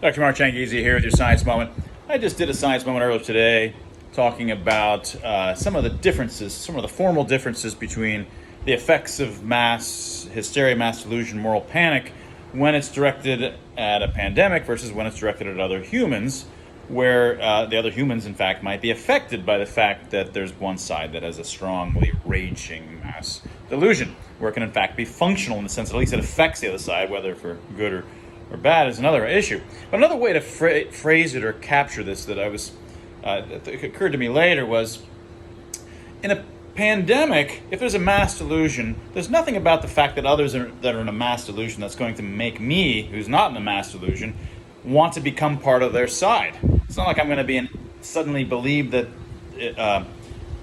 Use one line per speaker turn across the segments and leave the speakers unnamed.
Dr. Mark Changizi here with your Science Moment. I just did a Science Moment earlier today talking about some of the differences, some of the formal differences between the effects of mass hysteria, mass delusion, moral panic when it's directed at a pandemic versus when it's directed at other humans, where the other humans, in fact, might be affected by the fact that there's one side that has a strongly raging mass delusion, where it can, in fact, be functional in the sense that at least it affects the other side, whether for good or bad is another issue. But another way to phrase it or capture this that that occurred to me later was, in a pandemic, if there's a mass delusion, there's nothing about the fact that others that are in a mass delusion that's going to make me, who's not in a mass delusion, want to become part of their side. It's not like I'm going to suddenly believe that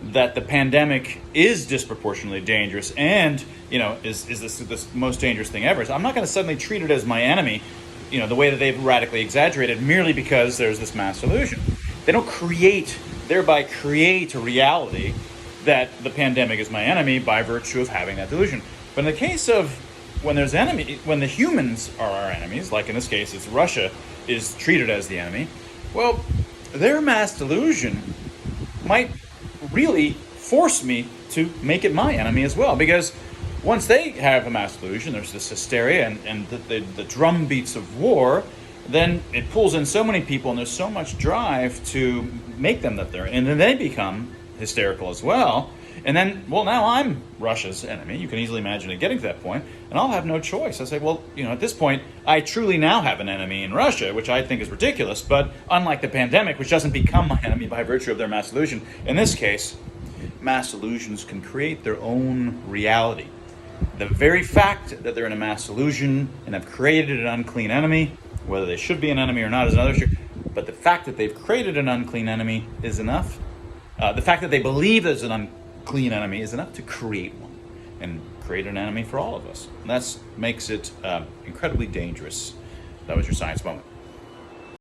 that the pandemic is disproportionately dangerous and is this most dangerous thing ever. So I'm not going to suddenly treat it as my enemy, the way that they've radically exaggerated merely because there's this mass delusion. They don't thereby create a reality that the pandemic is my enemy by virtue of having that delusion. But in the case of when the humans are our enemies, like in this case it's Russia is treated as the enemy, well, their mass delusion might really force me to make it my enemy as well, because once they have a mass delusion, there's this hysteria and the drum beats of war, then it pulls in so many people and there's so much drive to make them and then they become hysterical as well. And then, now I'm Russia's enemy. You can easily imagine it getting to that point, and I'll have no choice. I say, at this point, I truly now have an enemy in Russia, which I think is ridiculous. But unlike the pandemic, which doesn't become my enemy by virtue of their mass delusion, in this case, mass delusions can create their own reality. The very fact that they're in a mass delusion and have created an unclean enemy, whether they should be an enemy or not is another issue, but the fact that they've created an unclean enemy is enough. The fact that they believe there's an unclean enemy is enough to create one and create an enemy for all of us. And that makes it incredibly dangerous. That was your Science Moment.